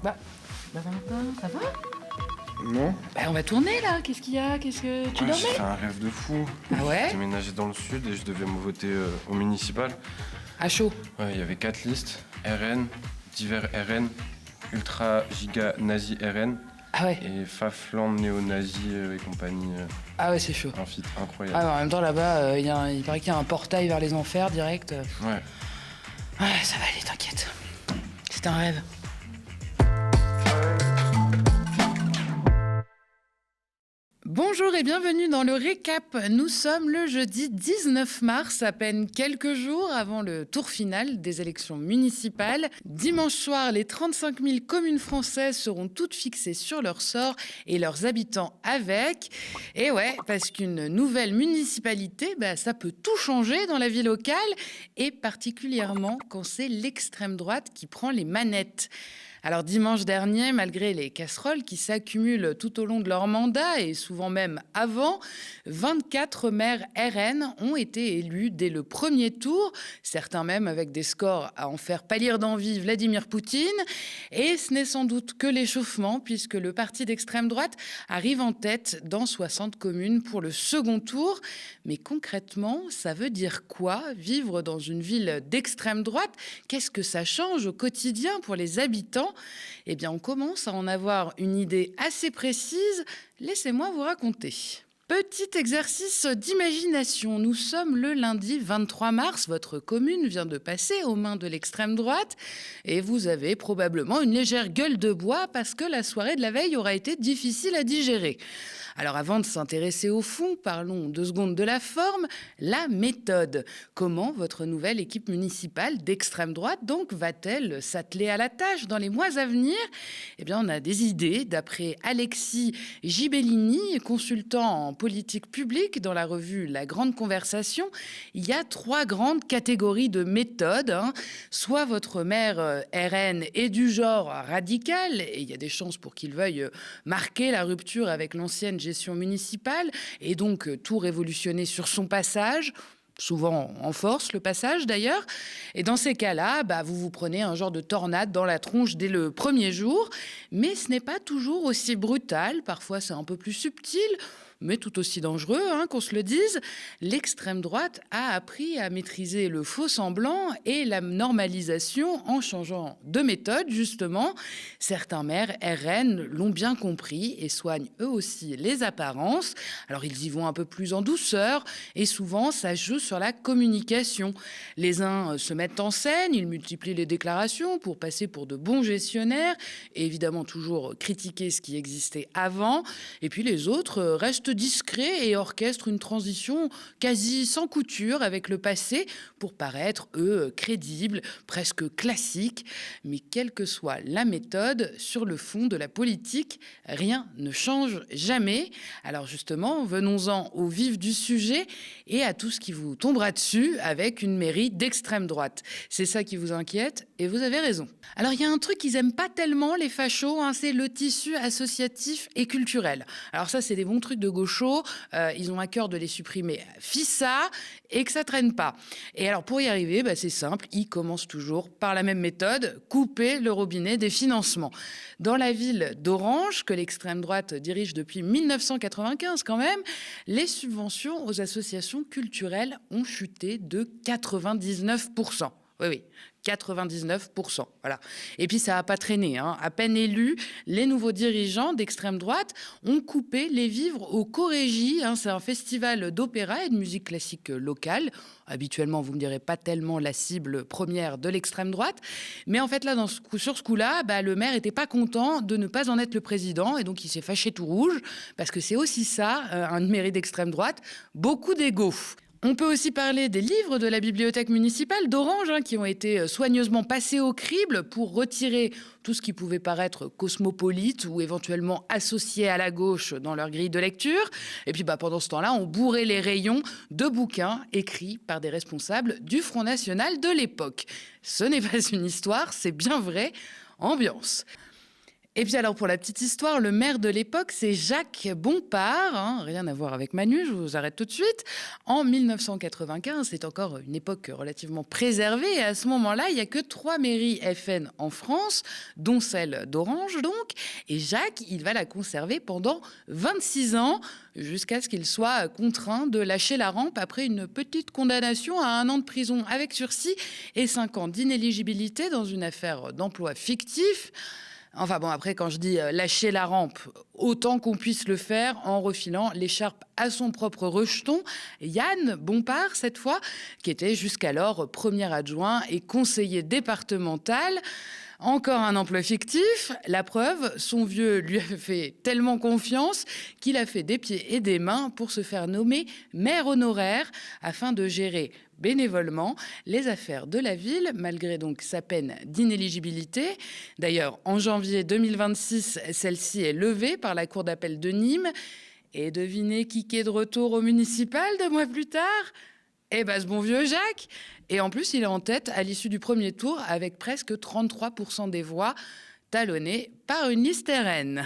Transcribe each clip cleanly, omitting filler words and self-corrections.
Bah, Valentin, ça va? Non. Bah, on va tourner là. Qu'est-ce qu'il y a? Qu'est-ce que tu J'ai dormais? fait un rêve de fou. Ah ouais? J'ai déménagé dans le sud et je devais me voter au municipal. À chaud. Ouais, il y avait 4 listes. RN, divers RN, ultra giga nazi RN Ah ouais. et Fafland néo-nazi et compagnie. Ah ouais, c'est chaud. Un feat incroyable. Ah, mais en même temps, là-bas, il paraît qu'il y a un portail vers les enfers direct. Ouais. Ouais, ça va aller, t'inquiète. C'est un rêve. Bonjour et bienvenue dans le récap. Nous sommes le jeudi 19 mars, à peine quelques jours avant le tour final des élections municipales. Dimanche soir, les 35 000 communes françaises seront toutes fixées sur leur sort et leurs habitants avec. Et ouais, parce qu'une nouvelle municipalité, ça peut tout changer dans la vie locale, et particulièrement quand c'est l'extrême droite qui prend les manettes. Alors dimanche dernier, malgré les casseroles qui s'accumulent tout au long de leur mandat et souvent même avant, 24 maires RN ont été élus dès le premier tour, certains même avec des scores à en faire pâlir d'envie Vladimir Poutine. Et ce n'est sans doute que l'échauffement, puisque le parti d'extrême droite arrive en tête dans 60 communes pour le second tour. Mais concrètement, ça veut dire quoi, vivre dans une ville d'extrême droite? Qu'est-ce que ça change au quotidien pour les habitants? Eh bien, on commence à en avoir une idée assez précise. Laissez-moi vous raconter. Petit exercice d'imagination. Nous sommes le lundi 23 mars. Votre commune vient de passer aux mains de l'extrême droite et vous avez probablement une légère gueule de bois parce que la soirée de la veille aura été difficile à digérer. Alors avant de s'intéresser au fond, parlons 2 secondes de la forme, la méthode. Comment votre nouvelle équipe municipale d'extrême droite donc va-t-elle s'atteler à la tâche dans les mois à venir? Eh bien, on a des idées. D'après Alexis Gibellini, consultant en politique publique dans la revue La Grande Conversation, il y a 3 grandes catégories de méthodes. Soit votre maire RN est du genre radical, et il y a des chances pour qu'il veuille marquer la rupture avec l'ancienne gestion municipale et donc tout révolutionner sur son passage. Souvent en force, le passage d'ailleurs. Et dans ces cas-là, vous vous prenez un genre de tornade dans la tronche dès le premier jour. Mais ce n'est pas toujours aussi brutal. Parfois, c'est un peu plus subtil, mais tout aussi dangereux, qu'on se le dise. L'extrême droite a appris à maîtriser le faux semblant et la normalisation en changeant de méthode, justement. Certains maires RN l'ont bien compris et soignent eux aussi les apparences. Alors, ils y vont un peu plus en douceur et souvent, ça joue sur la communication. Les uns se mettent en scène, ils multiplient les déclarations pour passer pour de bons gestionnaires et évidemment toujours critiquer ce qui existait avant. Et puis les autres restent discrets et orchestrent une transition quasi sans couture avec le passé pour paraître, eux, crédibles, presque classiques. Mais quelle que soit la méthode, sur le fond de la politique, rien ne change jamais. Alors justement, venons-en au vif du sujet et à tout ce qui vous tombera dessus avec une mairie d'extrême droite. C'est ça qui vous inquiète et vous avez raison. Alors il y a un truc qu'ils aiment pas tellement, les fachos, c'est le tissu associatif et culturel. Alors ça, c'est des bons trucs de gauchos, ils ont à cœur de les supprimer fissa et que ça traîne pas. Et alors pour y arriver, c'est simple, ils commencent toujours par la même méthode, couper le robinet des financements. Dans la ville d'Orange, que l'extrême droite dirige depuis 1995 quand même, les subventions aux associations culturelles ont chuté de 99%. Oui, 99%. Voilà. Et puis ça n'a pas traîné. À peine élus, les nouveaux dirigeants d'extrême droite ont coupé les vivres au Corégie. C'est un festival d'opéra et de musique classique locale. Habituellement, vous ne me direz pas tellement la cible première de l'extrême droite. Mais en fait, là, sur ce coup-là, le maire n'était pas content de ne pas en être le président. Et donc, il s'est fâché tout rouge. Parce que c'est aussi ça, une mairie d'extrême droite. Beaucoup d'égo. On peut aussi parler des livres de la bibliothèque municipale d'Orange qui ont été soigneusement passés au crible pour retirer tout ce qui pouvait paraître cosmopolite ou éventuellement associé à la gauche dans leur grille de lecture. Et puis pendant ce temps-là, on bourrait les rayons de bouquins écrits par des responsables du Front National de l'époque. Ce n'est pas une histoire, c'est bien vrai. Ambiance. Et puis alors pour la petite histoire, le maire de l'époque, c'est Jacques Bompard, rien à voir avec Manu, je vous arrête tout de suite. En 1995, c'est encore une époque relativement préservée, et à ce moment-là, il n'y a que 3 mairies FN en France, dont celle d'Orange donc, et Jacques, il va la conserver pendant 26 ans, jusqu'à ce qu'il soit contraint de lâcher la rampe après une petite condamnation à 1 an de prison avec sursis et 5 ans d'inéligibilité dans une affaire d'emploi fictif. Enfin bon, après, quand je dis lâcher la rampe, autant qu'on puisse le faire en refilant l'écharpe à son propre rejeton. Yann Bompard, cette fois, qui était jusqu'alors premier adjoint et conseiller départemental. Encore un emploi fictif. La preuve, son vieux lui a fait tellement confiance qu'il a fait des pieds et des mains pour se faire nommer maire honoraire afin de gérer bénévolement les affaires de la ville, malgré donc sa peine d'inéligibilité. D'ailleurs, en janvier 2026, celle-ci est levée par la Cour d'appel de Nîmes. Et devinez qui est de retour au municipal 2 mois plus tard ? Eh ben, ce bon vieux Jacques. Et en plus, il est en tête à l'issue du premier tour avec presque 33% des voix, talonnées par une liste RN.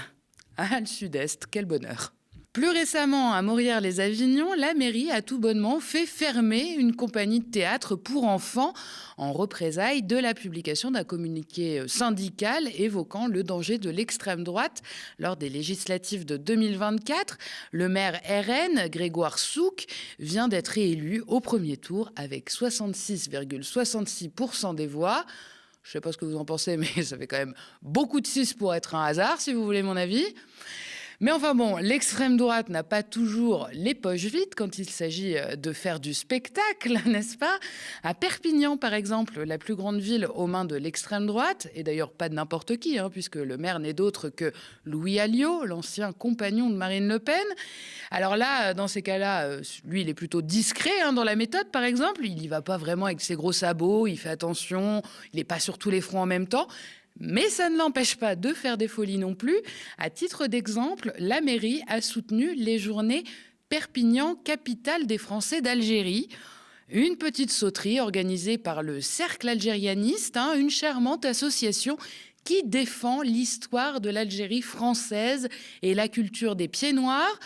Ah, le Sud-Est, quel bonheur. Plus récemment, à Morières-les-Avignon, la mairie a tout bonnement fait fermer une compagnie de théâtre pour enfants en représailles de la publication d'un communiqué syndical évoquant le danger de l'extrême droite lors des législatives de 2024. Le maire RN, Grégoire Souk, vient d'être réélu au premier tour avec 66,66% des voix. Je ne sais pas ce que vous en pensez, mais ça fait quand même beaucoup de 6 pour être un hasard, si vous voulez mon avis. Mais enfin bon, l'extrême droite n'a pas toujours les poches vides quand il s'agit de faire du spectacle, n'est-ce pas ? À Perpignan, par exemple, la plus grande ville aux mains de l'extrême droite, et d'ailleurs pas de n'importe qui, puisque le maire n'est d'autre que Louis Alliot, l'ancien compagnon de Marine Le Pen. Alors là, dans ces cas-là, lui, il est plutôt discret dans la méthode, par exemple. Il n'y va pas vraiment avec ses gros sabots, il fait attention, il n'est pas sur tous les fronts en même temps. Mais ça ne l'empêche pas de faire des folies non plus. À titre d'exemple, la mairie a soutenu les journées Perpignan, capitale des Français d'Algérie. Une petite sauterie organisée par le Cercle algérianiste, une charmante association qui défend l'histoire de l'Algérie française et la culture des pieds noirs.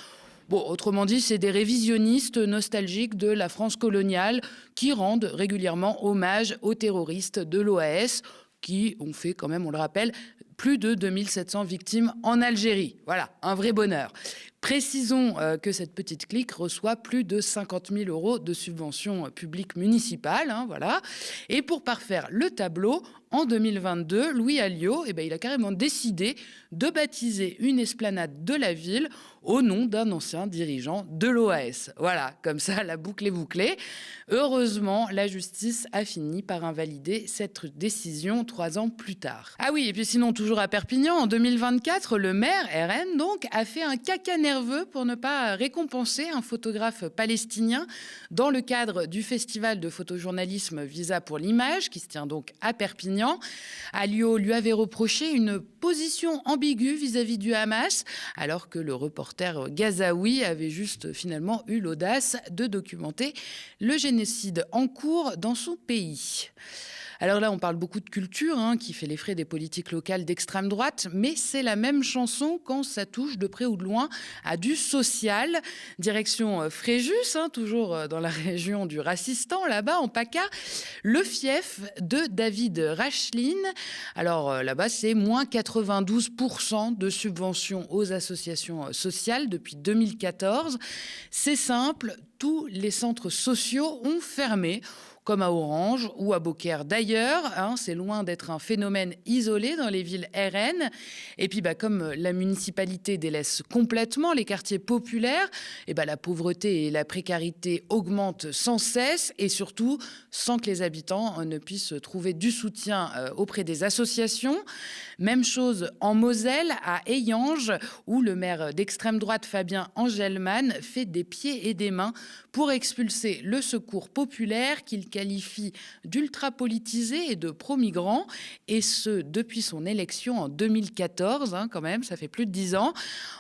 Bon, autrement dit, c'est des révisionnistes nostalgiques de la France coloniale qui rendent régulièrement hommage aux terroristes de l'OAS, qui ont fait quand même, on le rappelle, plus de 2700 victimes en Algérie. Voilà, un vrai bonheur. Précisons que cette petite clique reçoit plus de 50 000 € de subventions publiques municipales. Voilà. Et pour parfaire le tableau, en 2022, Louis Alliot, il a carrément décidé de baptiser une esplanade de la ville au nom d'un ancien dirigeant de l'OAS. Voilà, comme ça, la boucle est bouclée. Heureusement, la justice a fini par invalider cette décision 3 ans plus tard. Ah oui, et puis sinon, toujours à Perpignan, en 2024, le maire, RN donc, a fait un caca nerveux pour ne pas récompenser un photographe palestinien dans le cadre du festival de photojournalisme Visa pour l'image, qui se tient donc à Perpignan. Alliot lui avait reproché une position ambiguë vis-à-vis du Hamas, alors que le reporter gazaoui avait juste finalement eu l'audace de documenter le génocide en cours dans son pays. Alors là, on parle beaucoup de culture, qui fait les frais des politiques locales d'extrême droite, mais c'est la même chanson quand ça touche de près ou de loin à du social. Direction Fréjus, toujours dans la région du Racistan, là-bas, en PACA, le fief de David Racheline. Alors là-bas, c'est moins 92% de subventions aux associations sociales depuis 2014. C'est simple, tous les centres sociaux ont fermé, comme à Orange ou à Beaucaire d'ailleurs. C'est loin d'être un phénomène isolé dans les villes RN. Et puis, comme la municipalité délaisse complètement les quartiers populaires, la pauvreté et la précarité augmentent sans cesse et surtout sans que les habitants ne puissent trouver du soutien auprès des associations. Même chose en Moselle, à Hayange, où le maire d'extrême droite Fabien Angelman fait des pieds et des mains pour expulser le secours populaire qu'il qualifie qualifie d'ultra-politisé et de pro-migrant, et ce, depuis son élection en 2014, quand même, ça fait plus de 10 ans.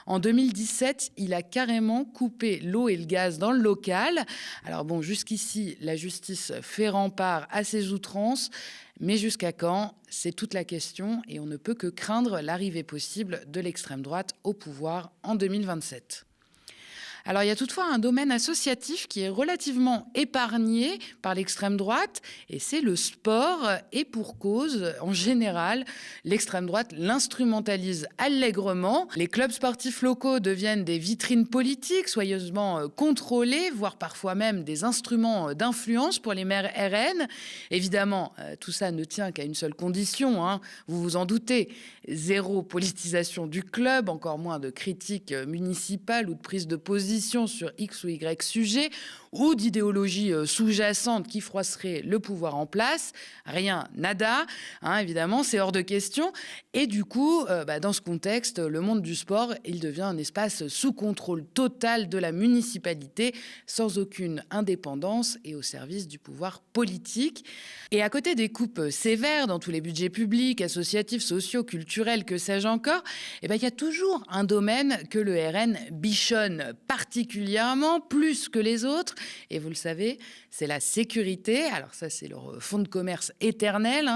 En 2017, il a carrément coupé l'eau et le gaz dans le local. Alors bon, jusqu'ici, la justice fait rempart à ces outrances, mais jusqu'à quand? C'est toute la question, et on ne peut que craindre l'arrivée possible de l'extrême droite au pouvoir en 2027. Alors, il y a toutefois un domaine associatif qui est relativement épargné par l'extrême droite, et c'est le sport. Et pour cause, en général, l'extrême droite l'instrumentalise allègrement. Les clubs sportifs locaux deviennent des vitrines politiques soigneusement contrôlées, voire parfois même des instruments d'influence pour les maires RN. Évidemment, tout ça ne tient qu'à une seule condition, vous vous en doutez, zéro politisation du club, encore moins de critiques municipales ou de prise de position sur X ou Y sujet, ou d'idéologie sous-jacente qui froisserait le pouvoir en place. Rien, nada, évidemment, c'est hors de question. Et du coup, dans ce contexte, le monde du sport, il devient un espace sous contrôle total de la municipalité, sans aucune indépendance et au service du pouvoir politique. Et à côté des coupes sévères dans tous les budgets publics, associatifs, sociaux, culturels, que sais-je encore, il y a toujours un domaine que le RN bichonne particulièrement, plus que les autres. Et vous le savez, c'est la sécurité. Alors ça, c'est leur fonds de commerce éternel.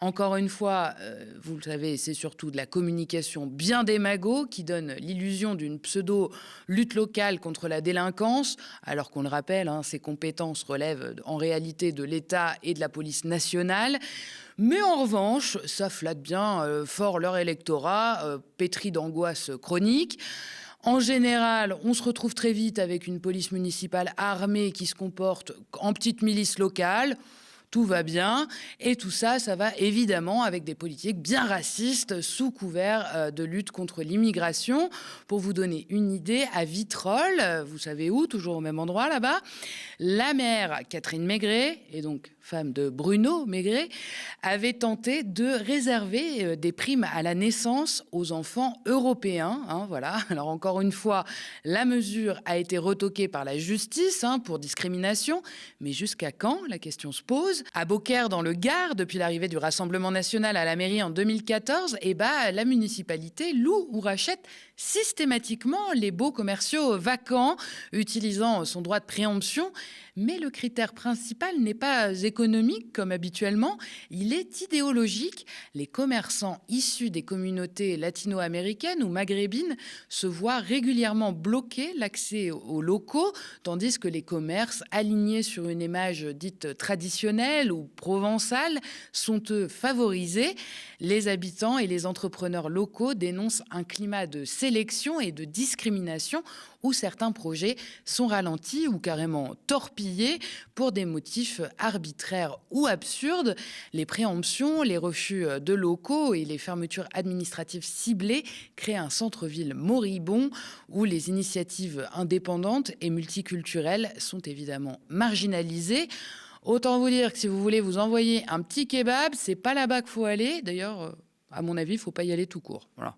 Encore une fois, vous le savez, c'est surtout de la communication bien démago qui donne l'illusion d'une pseudo-lutte locale contre la délinquance, alors qu'on le rappelle, ces compétences relèvent en réalité de l'État et de la police nationale. Mais en revanche, ça flatte bien fort leur électorat, pétri d'angoisse chronique. En général, on se retrouve très vite avec une police municipale armée qui se comporte en petite milice locale. Tout va bien. Et tout ça, ça va évidemment avec des politiques bien racistes sous couvert de lutte contre l'immigration. Pour vous donner une idée, à Vitrolles, vous savez où, toujours au même endroit là-bas, la maire Catherine Maigret, et donc femme de Bruno Maigret, avait tenté de réserver des primes à la naissance aux enfants européens. Voilà. Alors encore une fois, la mesure a été retoquée par la justice pour discrimination. Mais jusqu'à quand? La question se pose. À Beaucaire, dans le Gard, depuis l'arrivée du Rassemblement national à la mairie en 2014, la municipalité loue ou rachète systématiquement les baux commerciaux vacants, utilisant son droit de préemption. Mais le critère principal n'est pas économique comme habituellement, il est idéologique. Les commerçants issus des communautés latino-américaines ou maghrébines se voient régulièrement bloquer l'accès aux locaux, tandis que les commerces alignés sur une image dite traditionnelle ou provençale sont eux favorisés. Les habitants et les entrepreneurs locaux dénoncent un climat de sélection et de discrimination où certains projets sont ralentis ou carrément torpillés pour des motifs arbitraires ou absurdes. Les préemptions, les refus de locaux et les fermetures administratives ciblées créent un centre-ville moribond où les initiatives indépendantes et multiculturelles sont évidemment marginalisées. Autant vous dire que si vous voulez vous envoyer un petit kebab, c'est pas là-bas qu'il faut aller. D'ailleurs, à mon avis, il faut pas y aller tout court. Voilà.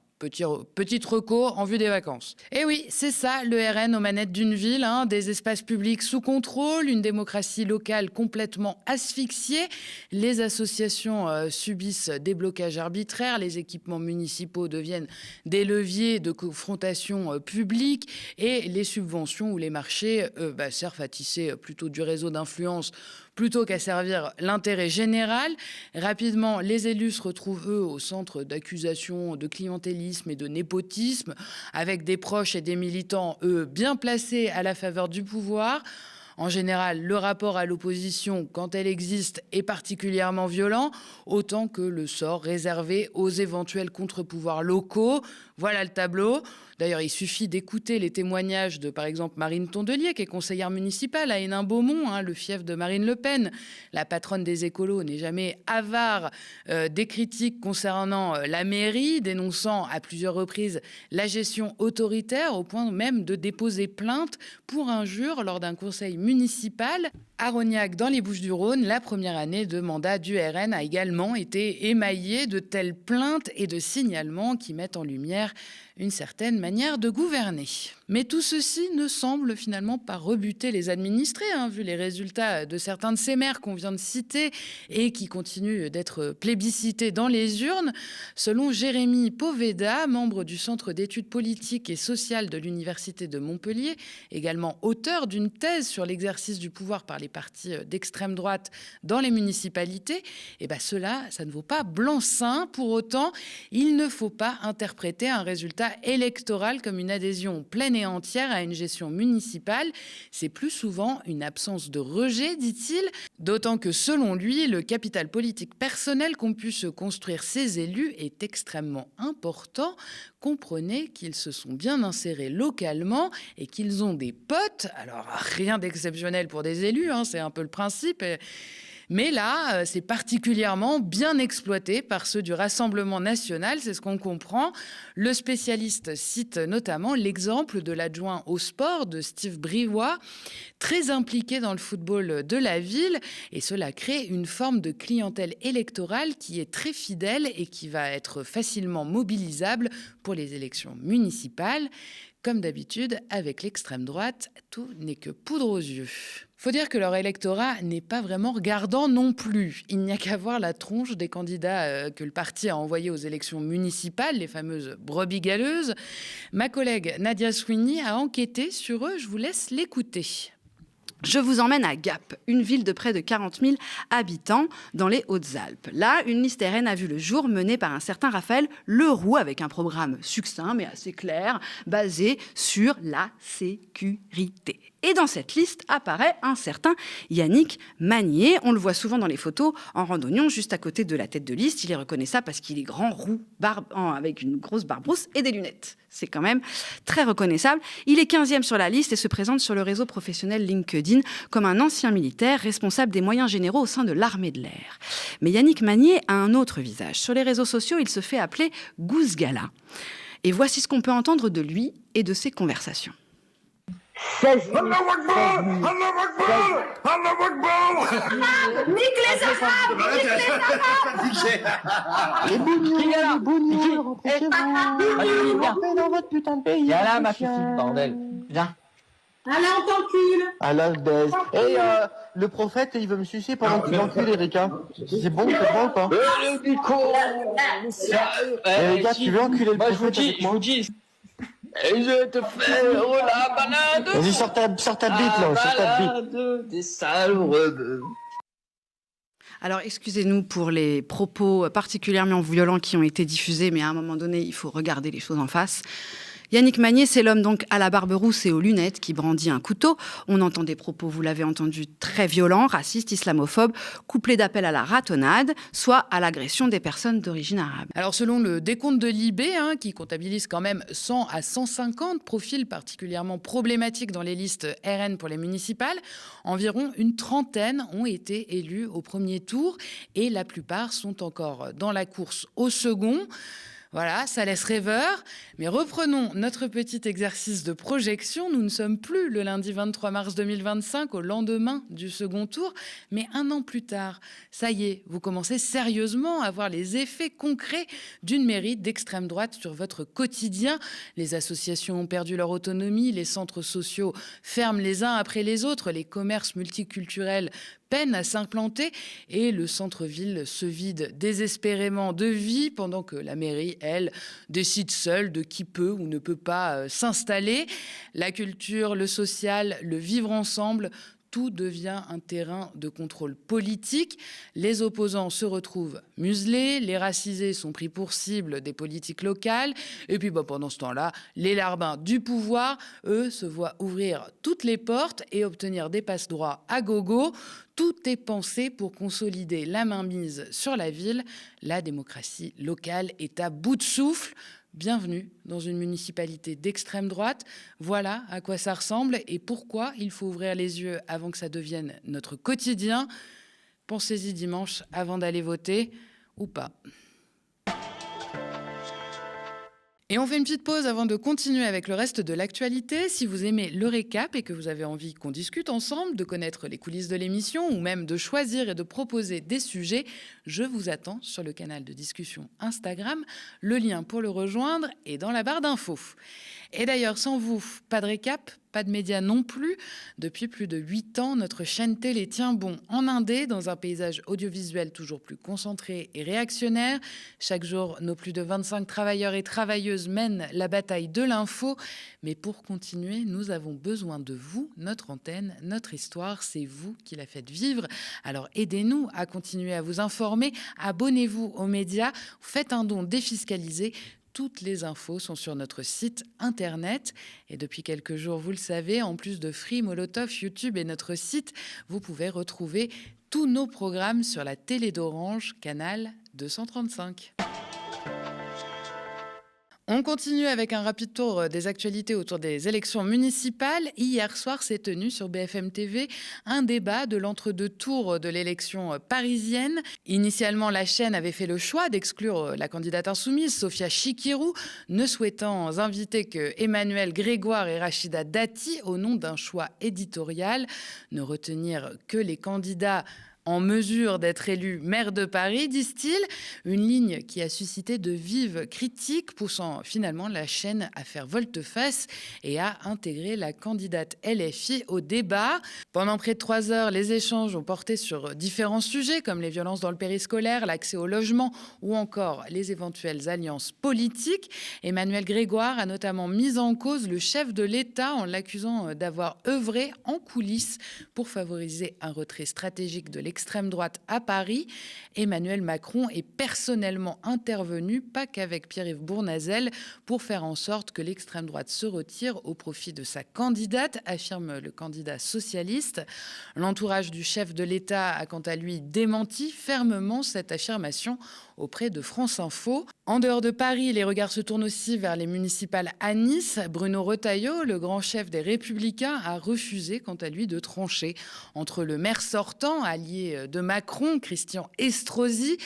Petite reco en vue des vacances. Et oui, c'est ça, le RN aux manettes d'une ville, des espaces publics sous contrôle, une démocratie locale complètement asphyxiée. Les associations subissent des blocages arbitraires, les équipements municipaux deviennent des leviers de confrontation publique et les subventions ou les marchés servent à tisser plutôt du réseau d'influence plutôt qu'à servir l'intérêt général. Rapidement, les élus se retrouvent, eux, au centre d'accusations de clientélisme et de népotisme, avec des proches et des militants, eux, bien placés à la faveur du pouvoir. En général, le rapport à l'opposition, quand elle existe, est particulièrement violent, autant que le sort réservé aux éventuels contre-pouvoirs locaux. Voilà le tableau. D'ailleurs, il suffit d'écouter les témoignages de, par exemple, Marine Tondelier, qui est conseillère municipale à Hénin-Beaumont, le fief de Marine Le Pen. La patronne des écolos n'est jamais avare des critiques concernant la mairie, dénonçant à plusieurs reprises la gestion autoritaire, au point même de déposer plainte pour injure lors d'un conseil municipal. À Rognac, dans les Bouches-du-Rhône, la première année de mandat du RN a également été émaillée de telles plaintes et de signalements qui mettent en lumière une certaine manière de gouverner. Mais tout ceci ne semble finalement pas rebuter les administrés, vu les résultats de certains de ces maires qu'on vient de citer et qui continuent d'être plébiscités dans les urnes. Selon Jérémy Poveda, membre du Centre d'études politiques et sociales de l'Université de Montpellier, également auteur d'une thèse sur l'exercice du pouvoir par les partis d'extrême droite dans les municipalités, cela, ça ne vaut pas blanc-seing. Pour autant, il ne faut pas interpréter un résultat électoral comme une adhésion pleine et entière à une gestion municipale. C'est plus souvent une absence de rejet, dit-il, d'autant que selon lui, le capital politique personnel qu'ont pu se construire ces élus est extrêmement important. Comprenez qu'ils se sont bien insérés localement et qu'ils ont des potes. Alors, rien d'exceptionnel pour des élus, c'est un peu le principe. Mais là, c'est particulièrement bien exploité par ceux du Rassemblement national, c'est ce qu'on comprend. Le spécialiste cite notamment l'exemple de l'adjoint au sport de Steve Brivois, très impliqué dans le football de la ville. Et cela crée une forme de clientèle électorale qui est très fidèle et qui va être facilement mobilisable pour les élections municipales. Comme d'habitude, avec l'extrême droite, tout n'est que poudre aux yeux. Faut dire que leur électorat n'est pas vraiment regardant non plus. Il n'y a qu'à voir la tronche des candidats que le parti a envoyés aux élections municipales, les fameuses brebis galeuses. Ma collègue Nadia Sweeney a enquêté sur eux, je vous laisse l'écouter. Je vous emmène à Gap, une ville de près de 40 000 habitants dans les Hautes-Alpes. Là, une liste RN a vu le jour menée par un certain Raphaël Leroux avec un programme succinct mais assez clair, basé sur la sécurité. Et dans cette liste apparaît un certain Yannick Magnier. On le voit souvent dans les photos en randonnion, juste à côté de la tête de liste. Il est reconnaissable parce qu'il est grand, roux, avec une grosse barbe rousse et des lunettes. C'est quand même très reconnaissable. Il est 15e sur la liste et se présente sur le réseau professionnel LinkedIn comme un ancien militaire responsable des moyens généraux au sein de l'armée de l'air. Mais Yannick Magnier a un autre visage. Sur les réseaux sociaux, il se fait appeler Goose Gala. Et voici ce qu'on peut entendre de lui et de ses conversations. 16 000. Allah Akbar, Allah Akbar, Allah Akbar. Nique les Arabes, nique les Arabes. Les bougnons, rentrez chez vous. Rentrez dans votre putain de pays. Y'a là, ma fille, bordel. Viens. Allah, on t'encule. Allah, je baise. Et le prophète, il veut me sucer pendant qu'il encule Erika. C'est bon ou pas? Erika, tu veux enculer le prophète avec moi? Et je te fais la balade. Vas-y, sors ta bite, là, sors ta bite. Des sales rebeux. Alors, excusez-nous pour les propos particulièrement violents qui ont été diffusés, mais à un moment donné, il faut regarder les choses en face. Yannick Magnier, c'est l'homme donc à la barbe rousse et aux lunettes qui brandit un couteau. On entend des propos, vous l'avez entendu, très violents, racistes, islamophobes, couplés d'appels à la ratonnade, soit à l'agression des personnes d'origine arabe. Alors selon le décompte de l'IB, qui comptabilise quand même 100 à 150 profils particulièrement problématiques dans les listes RN pour les municipales, environ une trentaine ont été élus au premier tour et la plupart sont encore dans la course au second. Voilà, ça laisse rêveur. Mais reprenons notre petit exercice de projection. Nous ne sommes plus le lundi 23 mars 2025, au lendemain du second tour, mais un an plus tard. Ça y est, vous commencez sérieusement à voir les effets concrets d'une mairie d'extrême droite sur votre quotidien. Les associations ont perdu leur autonomie, les centres sociaux ferment les uns après les autres, les commerces multiculturels peinent à s'implanter et le centre-ville se vide désespérément de vie pendant que la mairie, elle, décide seule de qui peut ou ne peut pas s'installer. La culture, le social, le vivre ensemble, tout devient un terrain de contrôle politique. Les opposants se retrouvent muselés, les racisés sont pris pour cible des politiques locales. Et puis pendant ce temps-là, les larbins du pouvoir, eux, se voient ouvrir toutes les portes et obtenir des passe-droits à gogo. Tout est pensé pour consolider la mainmise sur la ville. La démocratie locale est à bout de souffle. Bienvenue dans une municipalité d'extrême droite. Voilà à quoi ça ressemble et pourquoi il faut ouvrir les yeux avant que ça devienne notre quotidien. Pensez-y dimanche avant d'aller voter ou pas. Et on fait une petite pause avant de continuer avec le reste de l'actualité. Si vous aimez le récap et que vous avez envie qu'on discute ensemble, de connaître les coulisses de l'émission ou même de choisir et de proposer des sujets, je vous attends sur le canal de discussion Instagram. Le lien pour le rejoindre est dans la barre d'infos. Et d'ailleurs, sans vous, pas de récap, pas de médias non plus. Depuis plus de 8 ans, notre chaîne télé tient bon en indé, dans un paysage audiovisuel toujours plus concentré et réactionnaire. Chaque jour, nos plus de 25 travailleurs et travailleuses mènent la bataille de l'info. Mais pour continuer, nous avons besoin de vous, notre antenne, notre histoire. C'est vous qui la faites vivre. Alors aidez-nous à continuer à vous informer. Abonnez-vous aux médias. Faites un don défiscalisé. Toutes les infos sont sur notre site internet. Et depuis quelques jours, vous le savez, en plus de Free, Molotov, YouTube et notre site, vous pouvez retrouver tous nos programmes sur la télé d'Orange, canal 235. On continue avec un rapide tour des actualités autour des élections municipales. Hier soir s'est tenu sur BFM TV un débat de l'entre-deux tours de l'élection parisienne. Initialement, la chaîne avait fait le choix d'exclure la candidate insoumise, Sophia Chikirou, ne souhaitant inviter que Emmanuel Grégoire et Rachida Dati au nom d'un choix éditorial. Ne retenir que les candidats en mesure d'être élu maire de Paris, disent-ils, une ligne qui a suscité de vives critiques, poussant finalement la chaîne à faire volte-face et à intégrer la candidate LFI au débat. Pendant près de 3 heures, les échanges ont porté sur différents sujets comme les violences dans le périscolaire, l'accès au logement ou encore les éventuelles alliances politiques. Emmanuel Grégoire a notamment mis en cause le chef de l'État en l'accusant d'avoir œuvré en coulisses pour favoriser un retrait stratégique de l'extrême droite à Paris. Emmanuel Macron est personnellement intervenu, pas qu'avec Pierre-Yves Bournazel, pour faire en sorte que l'extrême droite se retire au profit de sa candidate, affirme le candidat socialiste. L'entourage du chef de l'État a quant à lui démenti fermement cette affirmation auprès de France Info. En dehors de Paris, les regards se tournent aussi vers les municipales à Nice. Bruno Retailleau, le grand chef des Républicains, a refusé quant à lui de trancher entre le maire sortant, allié de Macron, Christian Estrosi,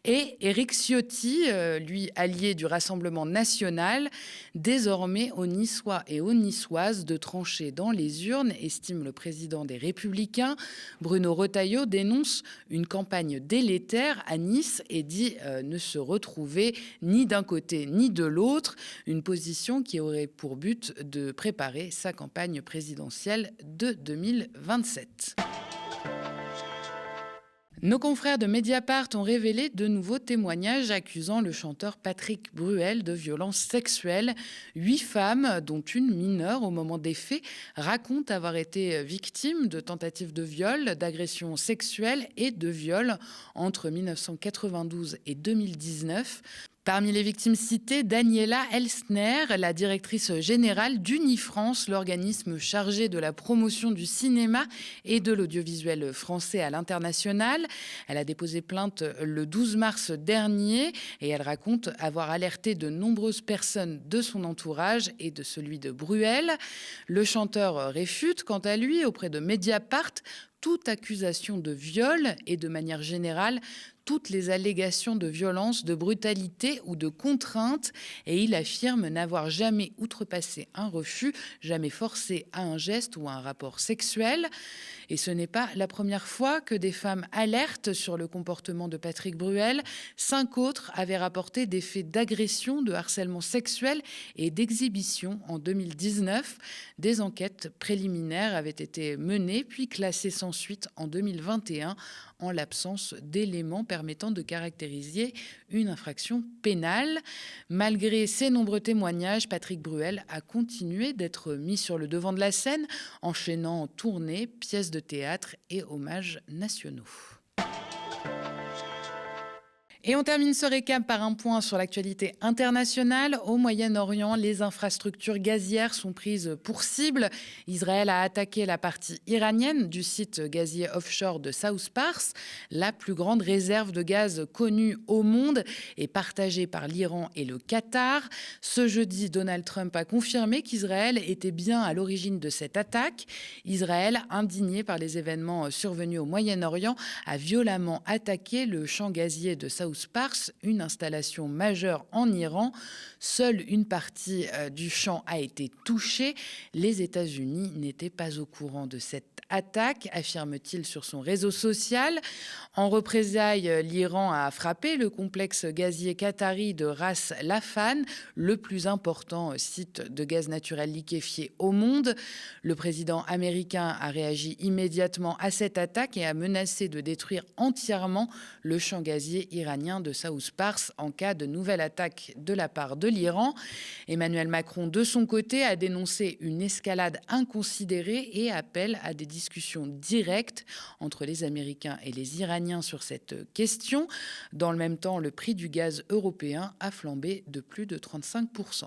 et Éric Ciotti, lui allié du Rassemblement national. Désormais aux Niçois et aux Niçoises de trancher dans les urnes, estime le président des Républicains. Bruno Retailleau dénonce une campagne délétère à Nice et dit ne se retrouver ni d'un côté ni de l'autre, une position qui aurait pour but de préparer sa campagne présidentielle de 2027. Nos confrères de Mediapart ont révélé de nouveaux témoignages accusant le chanteur Patrick Bruel de violences sexuelles. 8 femmes, dont une mineure au moment des faits, racontent avoir été victimes de tentatives de viol, d'agressions sexuelles et de viols entre 1992 et 2019. Parmi les victimes citées, Daniela Elsner, la directrice générale d'Unifrance, l'organisme chargé de la promotion du cinéma et de l'audiovisuel français à l'international. Elle a déposé plainte le 12 mars dernier et elle raconte avoir alerté de nombreuses personnes de son entourage et de celui de Bruel. Le chanteur réfute, quant à lui, auprès de Mediapart, toute accusation de viol et de manière générale toutes les allégations de violence, de brutalité ou de contrainte et il affirme n'avoir jamais outrepassé un refus, jamais forcé à un geste ou à un rapport sexuel. Et ce n'est pas la première fois que des femmes alertent sur le comportement de Patrick Bruel. 5 autres avaient rapporté des faits d'agression, de harcèlement sexuel et d'exhibition en 2019. Des enquêtes préliminaires avaient été menées puis classées sans suite en 2021 en l'absence d'éléments permettant de caractériser une infraction pénale. Malgré ces nombreux témoignages, Patrick Bruel a continué d'être mis sur le devant de la scène, enchaînant tournées, pièces de théâtre et hommages nationaux. Et on termine ce récap par un point sur l'actualité internationale. Au Moyen-Orient, les infrastructures gazières sont prises pour cible. Israël a attaqué la partie iranienne du site gazier offshore de South Pars, la plus grande réserve de gaz connue au monde et partagée par l'Iran et le Qatar. Ce jeudi, Donald Trump a confirmé qu'Israël était bien à l'origine de cette attaque. Israël, indigné par les événements survenus au Moyen-Orient, a violemment attaqué le champ gazier de South South Pars, une installation majeure en Iran. Seule une partie du champ a été touchée. Les États-Unis n'étaient pas au courant de cette attaque, affirme-t-il sur son réseau social. En représailles, l'Iran a frappé le complexe gazier qatari de Ras Laffan, le plus important site de gaz naturel liquéfié au monde. Le président américain a réagi immédiatement à cette attaque et a menacé de détruire entièrement le champ gazier iranien de South Pars en cas de nouvelle attaque de la part de l'Iran. Emmanuel Macron, de son côté, a dénoncé une escalade inconsidérée et appelle à des discussions directes entre les Américains et les Iraniens sur cette question. Dans le même temps, le prix du gaz européen a flambé de plus de 35%.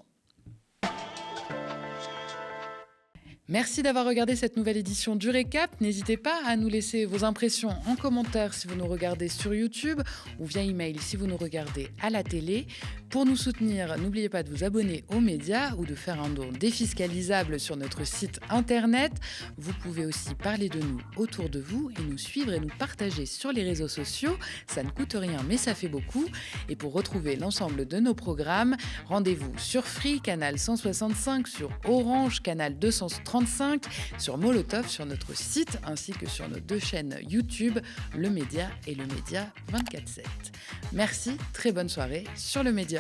Merci d'avoir regardé cette nouvelle édition du Récap. N'hésitez pas à nous laisser vos impressions en commentaire si vous nous regardez sur YouTube ou via email si vous nous regardez à la télé. Pour nous soutenir, n'oubliez pas de vous abonner aux médias ou de faire un don défiscalisable sur notre site internet. Vous pouvez aussi parler de nous autour de vous et nous suivre et nous partager sur les réseaux sociaux. Ça ne coûte rien mais ça fait beaucoup. Et pour retrouver l'ensemble de nos programmes, rendez-vous sur Free, canal 165, sur Orange, canal 235, sur Molotov, sur notre site, ainsi que sur nos 2 chaînes YouTube, Le Média et Le Média 24/7. Merci, très bonne soirée sur Le Média.